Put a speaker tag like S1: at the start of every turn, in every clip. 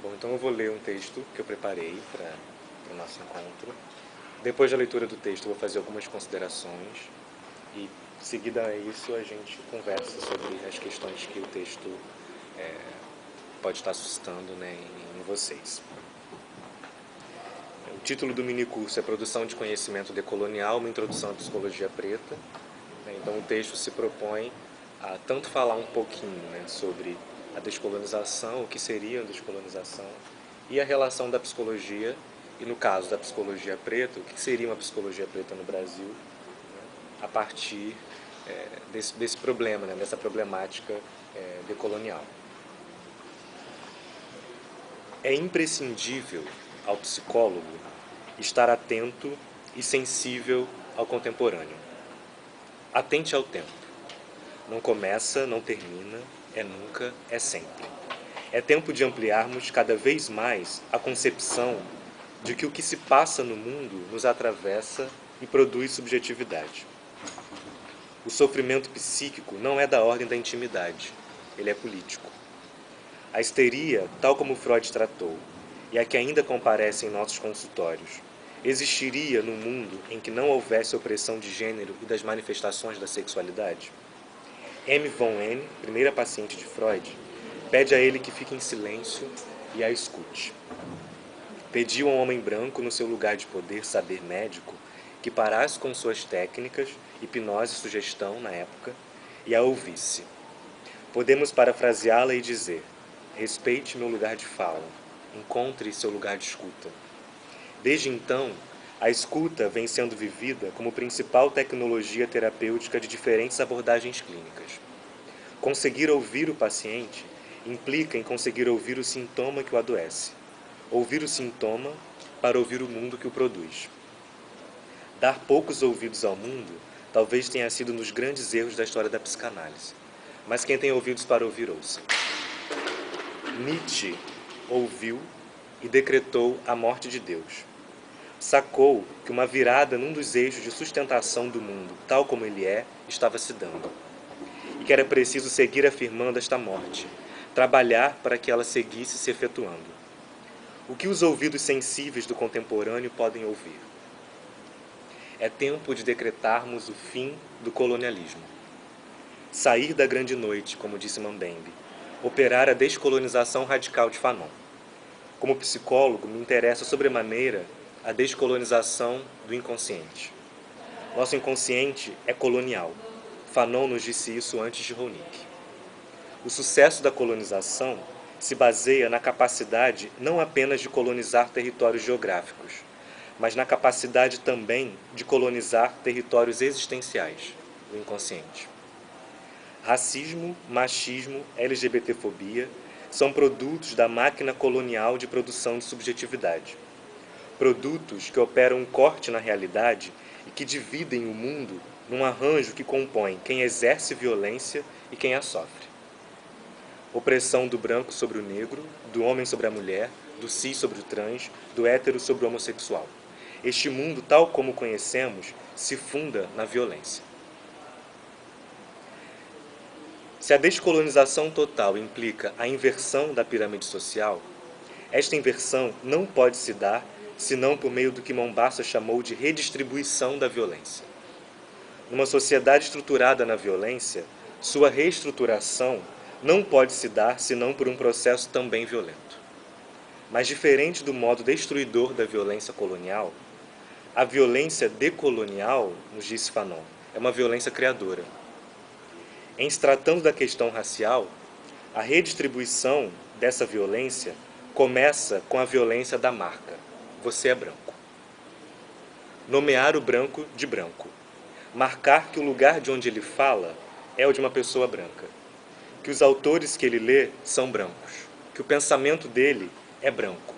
S1: Bom, então eu vou ler um texto que eu preparei para o nosso encontro. Depois da leitura do texto, eu vou fazer algumas considerações e, seguida a isso, a gente conversa sobre as questões que o texto pode estar suscitando, né, em vocês. O título do minicurso é Produção de Conhecimento Decolonial, uma introdução à psicologia preta. Então o texto se propõe a tanto falar um pouquinho, né, sobre a descolonização, o que seria a descolonização, e a relação da psicologia, e no caso da psicologia preta, o que seria uma psicologia preta no Brasil, né, a partir desse problema, né, dessa problemática decolonial. É imprescindível ao psicólogo estar atento e sensível ao contemporâneo. Atente ao tempo. Não começa, não termina, é nunca, é sempre. É tempo de ampliarmos cada vez mais a concepção de que o que se passa no mundo nos atravessa e produz subjetividade. O sofrimento psíquico não é da ordem da intimidade, ele é político. A histeria, tal como Freud tratou, e a que ainda comparece em nossos consultórios, existiria num mundo em que não houvesse opressão de gênero e das manifestações da sexualidade? M. von N., primeira paciente de Freud, pede a ele que fique em silêncio e a escute. Pediu a um homem branco, no seu lugar de poder saber médico, que parasse com suas técnicas, hipnose e sugestão na época, e a ouvisse. Podemos parafraseá-la e dizer: respeite meu lugar de fala, encontre seu lugar de escuta. Desde então, a escuta vem sendo vivida como principal tecnologia terapêutica de diferentes abordagens clínicas. Conseguir ouvir o paciente implica em conseguir ouvir o sintoma que o adoece. Ouvir o sintoma para ouvir o mundo que o produz. Dar poucos ouvidos ao mundo talvez tenha sido um dos grandes erros da história da psicanálise. Mas quem tem ouvidos para ouvir, ouça. Nietzsche ouviu e decretou a morte de Deus. Sacou que uma virada num dos eixos de sustentação do mundo, tal como ele é, estava se dando. E que era preciso seguir afirmando esta morte, trabalhar para que ela seguisse se efetuando. O que os ouvidos sensíveis do contemporâneo podem ouvir? É tempo de decretarmos o fim do colonialismo. Sair da grande noite, como disse Mbembe, operar a descolonização radical de Fanon. Como psicólogo, me interessa sobremaneira a descolonização do inconsciente. Nosso inconsciente é colonial. Fanon nos disse isso antes de Ronick. O sucesso da colonização se baseia na capacidade não apenas de colonizar territórios geográficos, mas na capacidade também de colonizar territórios existenciais, o inconsciente. Racismo, machismo, LGBTfobia são produtos da máquina colonial de produção de subjetividade. Produtos que operam um corte na realidade e que dividem o mundo num arranjo que compõe quem exerce violência e quem a sofre. Opressão do branco sobre o negro, do homem sobre a mulher, do cis sobre o trans, do hétero sobre o homossexual. Este mundo, tal como o conhecemos, se funda na violência. Se a descolonização total implica a inversão da pirâmide social, esta inversão não pode se dar senão por meio do que Mombassa chamou de redistribuição da violência. Numa sociedade estruturada na violência, sua reestruturação não pode se dar senão por um processo também violento. Mas diferente do modo destruidor da violência colonial, a violência decolonial, nos disse Fanon, é uma violência criadora. Em se tratando da questão racial, a redistribuição dessa violência começa com a violência da marca. Você é branco. Nomear o branco de branco. Marcar que o lugar de onde ele fala é o de uma pessoa branca. Que os autores que ele lê são brancos. Que o pensamento dele é branco.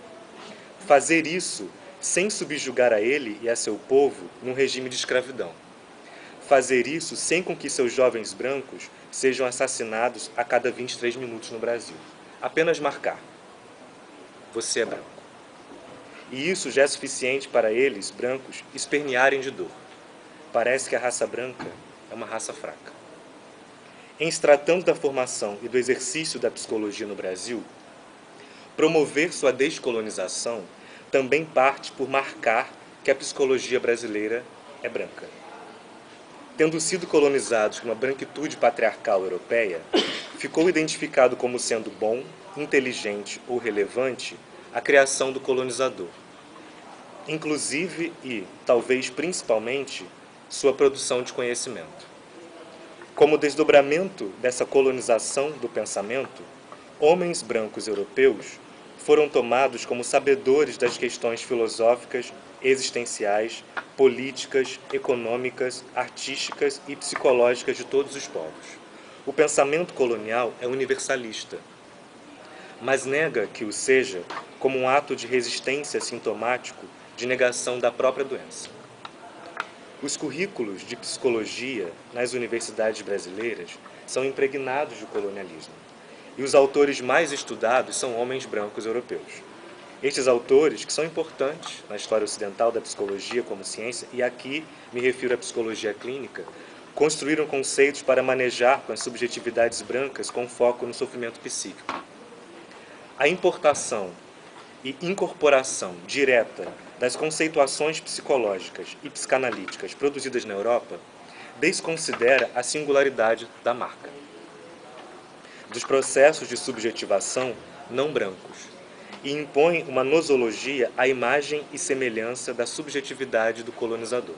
S1: Fazer isso sem subjugar a ele e a seu povo num regime de escravidão. Fazer isso sem com que seus jovens brancos sejam assassinados a cada 23 minutos no Brasil. Apenas marcar. Você é branco. E isso já é suficiente para eles, brancos, espernearem de dor. Parece que a raça branca é uma raça fraca. Em se tratando da formação e do exercício da psicologia no Brasil, promover sua descolonização também parte por marcar que a psicologia brasileira é branca. Tendo sido colonizados com uma branquitude patriarcal europeia, ficou identificado como sendo bom, inteligente ou relevante a criação do colonizador. Inclusive e, talvez principalmente, sua produção de conhecimento. Como desdobramento dessa colonização do pensamento, homens brancos europeus foram tomados como sabedores das questões filosóficas, existenciais, políticas, econômicas, artísticas e psicológicas de todos os povos. O pensamento colonial é universalista, mas nega que o seja como um ato de resistência sintomático de negação da própria doença. Os currículos de psicologia nas universidades brasileiras são impregnados de colonialismo, e os autores mais estudados são homens brancos europeus. Estes autores, que são importantes na história ocidental da psicologia como ciência, e aqui me refiro à psicologia clínica, construíram conceitos para manejar com as subjetividades brancas com foco no sofrimento psíquico. A importação e incorporação direta das conceituações psicológicas e psicanalíticas produzidas na Europa desconsidera a singularidade da marca, dos processos de subjetivação não brancos, e impõe uma nosologia à imagem e semelhança da subjetividade do colonizador.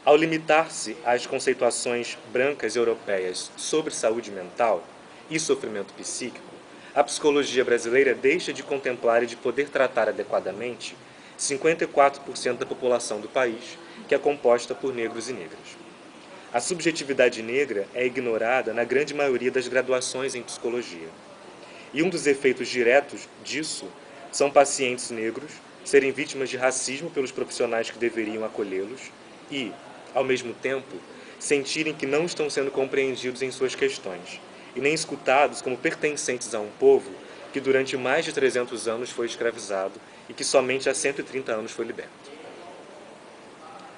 S1: Ao limitar-se às conceituações brancas europeias sobre saúde mental e sofrimento psíquico, a psicologia brasileira deixa de contemplar e de poder tratar adequadamente 54% da população do país, que é composta por negros e negras. A subjetividade negra é ignorada na grande maioria das graduações em psicologia. E um dos efeitos diretos disso são pacientes negros serem vítimas de racismo pelos profissionais que deveriam acolhê-los e, ao mesmo tempo, sentirem que não estão sendo compreendidos em suas questões e nem escutados como pertencentes a um povo que durante mais de 300 anos foi escravizado e que somente há 130 anos foi liberto.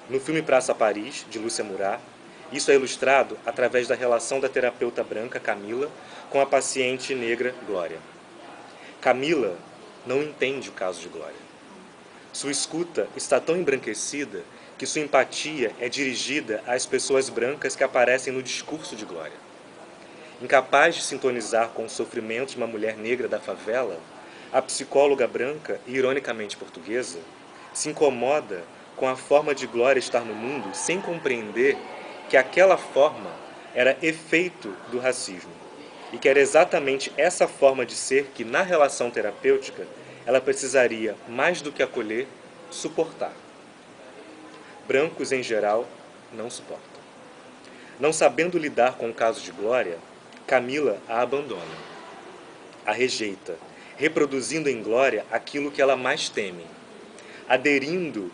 S1: No filme Praça Paris, de Lúcia Murat, isso é ilustrado através da relação da terapeuta branca Camila com a paciente negra Glória. Camila não entende o caso de Glória. Sua escuta está tão embranquecida que sua empatia é dirigida às pessoas brancas que aparecem no discurso de Glória. Incapaz de sintonizar com o sofrimento de uma mulher negra da favela, a psicóloga branca, e ironicamente portuguesa, se incomoda com a forma de Glória estar no mundo sem compreender que aquela forma era efeito do racismo e que era exatamente essa forma de ser que, na relação terapêutica, ela precisaria, mais do que acolher, suportar. Brancos, em geral, não suportam. Não sabendo lidar com o caso de Glória, Camila a abandona, a rejeita, reproduzindo em Glória aquilo que ela mais teme, aderindo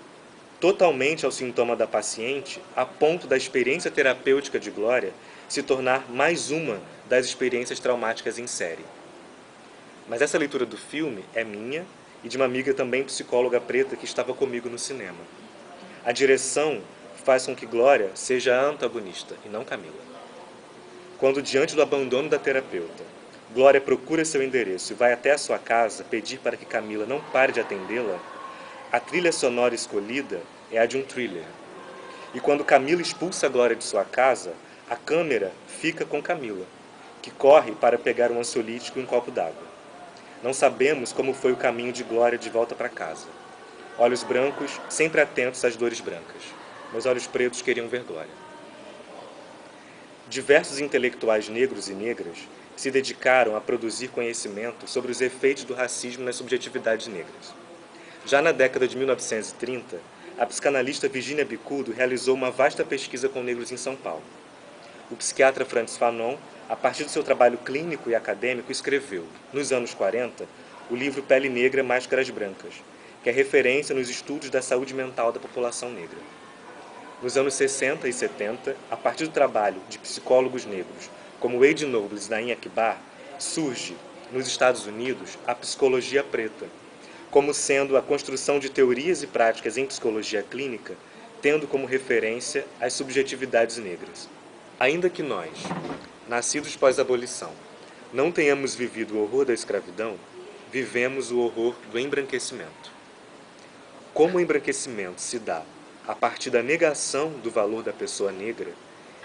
S1: totalmente ao sintoma da paciente, a ponto da experiência terapêutica de Glória se tornar mais uma das experiências traumáticas em série. Mas essa leitura do filme é minha e de uma amiga também psicóloga preta que estava comigo no cinema. A direção faz com que Glória seja a antagonista e não Camila. Quando, diante do abandono da terapeuta, Glória procura seu endereço e vai até a sua casa pedir para que Camila não pare de atendê-la, a trilha sonora escolhida é a de um thriller. E quando Camila expulsa Glória de sua casa, a câmera fica com Camila, que corre para pegar um ansiolítico e um copo d'água. Não sabemos como foi o caminho de Glória de volta para casa. Olhos brancos, sempre atentos às dores brancas. Meus olhos pretos queriam ver Glória. Diversos intelectuais negros e negras se dedicaram a produzir conhecimento sobre os efeitos do racismo nas subjetividades negras. Já na década de 1930, a psicanalista Virginia Bicudo realizou uma vasta pesquisa com negros em São Paulo. O psiquiatra Frantz Fanon, a partir do seu trabalho clínico e acadêmico, escreveu, nos anos 40, o livro Pele Negra, Máscaras Brancas, que é referência nos estudos da saúde mental da população negra. Nos anos 60 e 70, a partir do trabalho de psicólogos negros como Wade Nobles e Naim Akbar, surge, nos Estados Unidos, a psicologia preta, como sendo a construção de teorias e práticas em psicologia clínica, tendo como referência as subjetividades negras. Ainda que nós, nascidos pós-abolição, não tenhamos vivido o horror da escravidão, vivemos o horror do embranquecimento. Como o embranquecimento se dá a partir da negação do valor da pessoa negra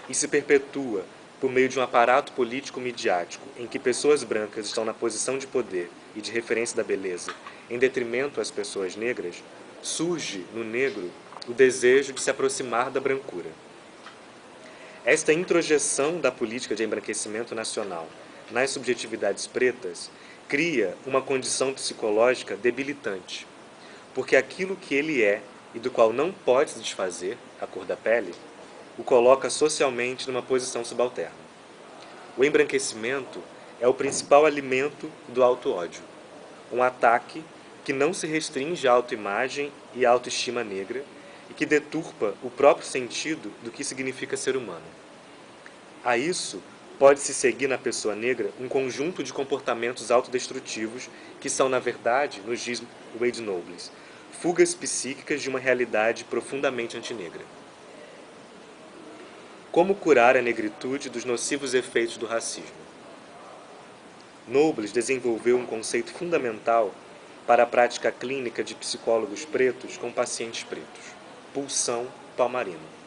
S1: e se perpetua por meio de um aparato político-midiático em que pessoas brancas estão na posição de poder e de referência da beleza, em detrimento às pessoas negras, surge no negro o desejo de se aproximar da brancura. Esta introjeção da política de embranquecimento nacional nas subjetividades pretas cria uma condição psicológica debilitante, porque aquilo que ele é e do qual não pode se desfazer, a cor da pele, o coloca socialmente numa posição subalterna. O embranquecimento é o principal alimento do auto-ódio, um ataque que não se restringe à autoimagem e à autoestima negra e que deturpa o próprio sentido do que significa ser humano. A isso pode-se seguir na pessoa negra um conjunto de comportamentos autodestrutivos que são, na verdade, nos diz Wade Nobles, fugas psíquicas de uma realidade profundamente antinegra. Como curar a negritude dos nocivos efeitos do racismo? Nobles desenvolveu um conceito fundamental para a prática clínica de psicólogos pretos com pacientes pretos: pulsão palmarina.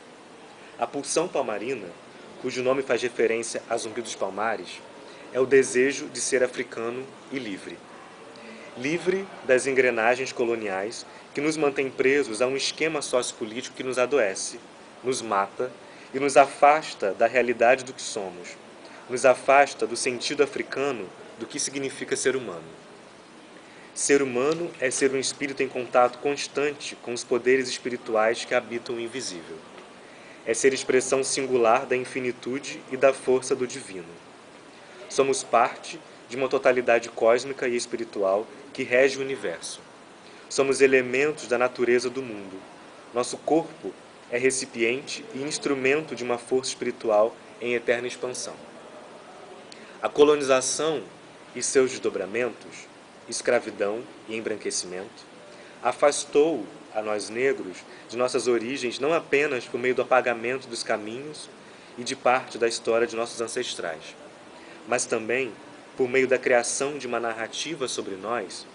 S1: A pulsão palmarina, cujo nome faz referência a Zumbi dos Palmares, é o desejo de ser africano e livre. Livre das engrenagens coloniais que nos mantém presos a um esquema sociopolítico que nos adoece, nos mata e nos afasta da realidade do que somos, nos afasta do sentido africano do que significa ser humano. Ser humano é ser um espírito em contato constante com os poderes espirituais que habitam o invisível. É ser expressão singular da infinitude e da força do divino. Somos parte de uma totalidade cósmica e espiritual que rege o universo. Somos elementos da natureza do mundo. Nosso corpo é recipiente e instrumento de uma força espiritual em eterna expansão. A colonização e seus desdobramentos, escravidão e embranquecimento, afastou a nós negros de nossas origens não apenas por meio do apagamento dos caminhos e de parte da história de nossos ancestrais, mas também por meio da criação de uma narrativa sobre nós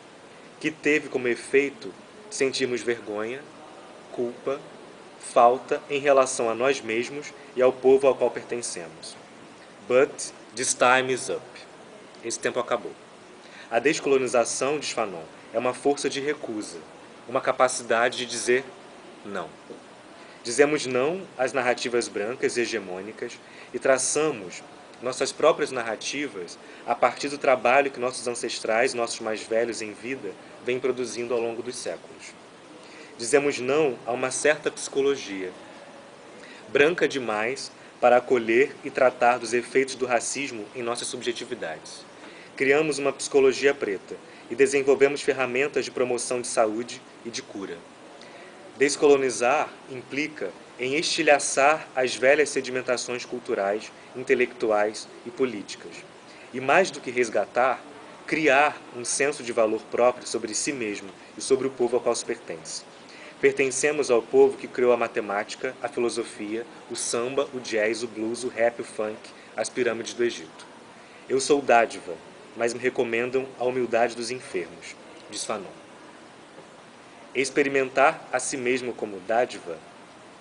S1: que teve como efeito sentirmos vergonha, culpa, falta em relação a nós mesmos e ao povo ao qual pertencemos. But this time is up. Esse tempo acabou. A descolonização, diz Fanon, é uma força de recusa, uma capacidade de dizer não. Dizemos não às narrativas brancas e hegemônicas e traçamos nossas próprias narrativas a partir do trabalho que nossos ancestrais, nossos mais velhos em vida, vêm produzindo ao longo dos séculos. Dizemos não a uma certa psicologia, branca demais para acolher e tratar dos efeitos do racismo em nossas subjetividades. Criamos uma psicologia preta e desenvolvemos ferramentas de promoção de saúde e de cura. Descolonizar implica em estilhaçar as velhas sedimentações culturais, intelectuais e políticas. E mais do que resgatar, criar um senso de valor próprio sobre si mesmo e sobre o povo ao qual se pertence. Pertencemos ao povo que criou a matemática, a filosofia, o samba, o jazz, o blues, o rap, o funk, as pirâmides do Egito. Eu sou dádiva, mas me recomendam a humildade dos enfermos, diz Fanon. Experimentar a si mesmo como dádiva,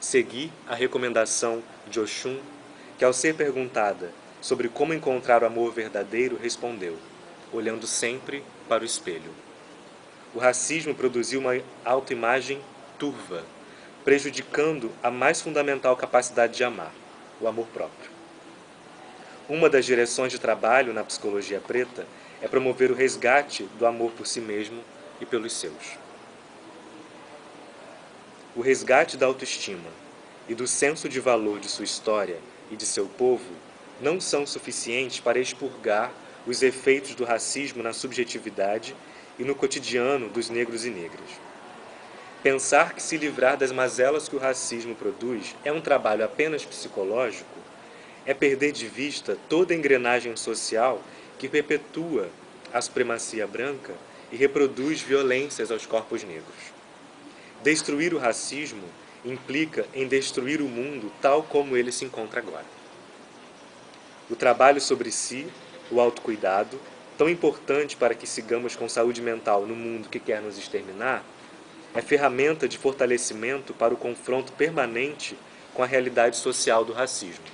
S1: seguir a recomendação de Oxum, que ao ser perguntada sobre como encontrar o amor verdadeiro, respondeu, olhando sempre para o espelho. O racismo produziu uma autoimagem turva, prejudicando a mais fundamental capacidade de amar, o amor próprio. Uma das direções de trabalho na psicologia preta é promover o resgate do amor por si mesmo e pelos seus. O resgate da autoestima e do senso de valor de sua história e de seu povo não são suficientes para expurgar os efeitos do racismo na subjetividade e no cotidiano dos negros e negras. Pensar que se livrar das mazelas que o racismo produz é um trabalho apenas psicológico é perder de vista toda a engrenagem social que perpetua a supremacia branca e reproduz violências aos corpos negros. Destruir o racismo implica em destruir o mundo tal como ele se encontra agora. O trabalho sobre si, O autocuidado, tão importante para que sigamos com saúde mental no mundo que quer nos exterminar, é ferramenta de fortalecimento para o confronto permanente com a realidade social do racismo.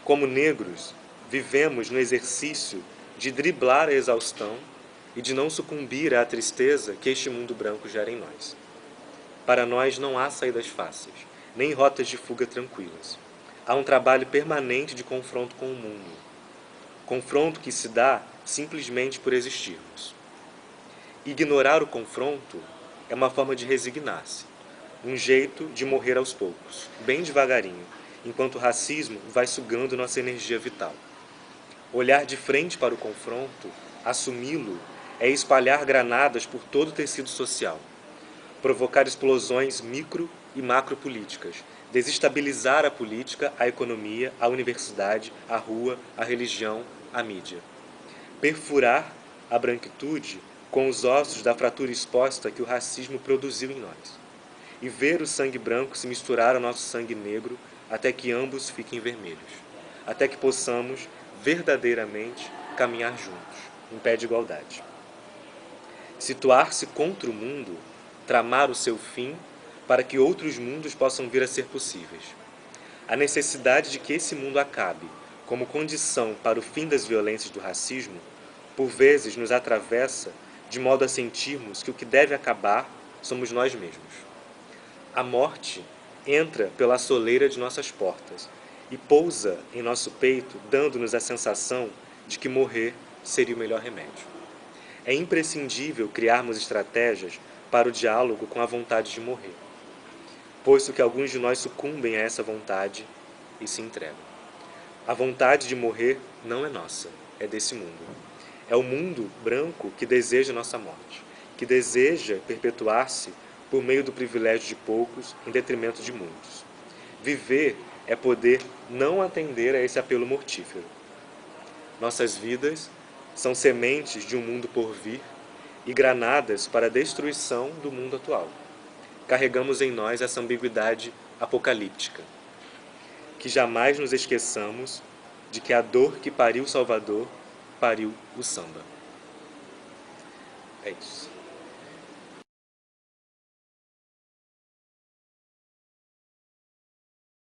S1: Como negros, vivemos no exercício de driblar a exaustão e de não sucumbir à tristeza que este mundo branco gera em nós. Para nós não há saídas fáceis, nem rotas de fuga tranquilas. Há um trabalho permanente de confronto com o mundo. Confronto que se dá simplesmente por existirmos. Ignorar o confronto é uma forma de resignar-se, um jeito de morrer aos poucos, bem devagarinho, enquanto o racismo vai sugando nossa energia vital. Olhar de frente para o confronto, assumi-lo, é espalhar granadas por todo o tecido social, provocar explosões micro e macropolíticas, desestabilizar a política, a economia, a universidade, a rua, a religião, a mídia. Perfurar a branquitude com os ossos da fratura exposta que o racismo produziu em nós. E ver o sangue branco se misturar ao nosso sangue negro até que ambos fiquem vermelhos. Até que possamos verdadeiramente caminhar juntos, em pé de igualdade. Situar-se contra o mundo, tramar o seu fim para que outros mundos possam vir a ser possíveis. A necessidade de que esse mundo acabe, como condição para o fim das violências do racismo, por vezes nos atravessa de modo a sentirmos que o que deve acabar somos nós mesmos. A morte entra pela soleira de nossas portas e pousa em nosso peito, dando-nos a sensação de que morrer seria o melhor remédio. É imprescindível criarmos estratégias para o diálogo com a vontade de morrer, posto que alguns de nós sucumbem a essa vontade e se entregam. A vontade de morrer não é nossa, é desse mundo. É o mundo branco que deseja nossa morte, que deseja perpetuar-se por meio do privilégio de poucos em detrimento de muitos. Viver é poder não atender a esse apelo mortífero. Nossas vidas são sementes de um mundo por vir e granadas para a destruição do mundo atual. Carregamos em nós essa ambiguidade apocalíptica. Que jamais nos esqueçamos de que a dor que pariu Salvador pariu o samba. É isso.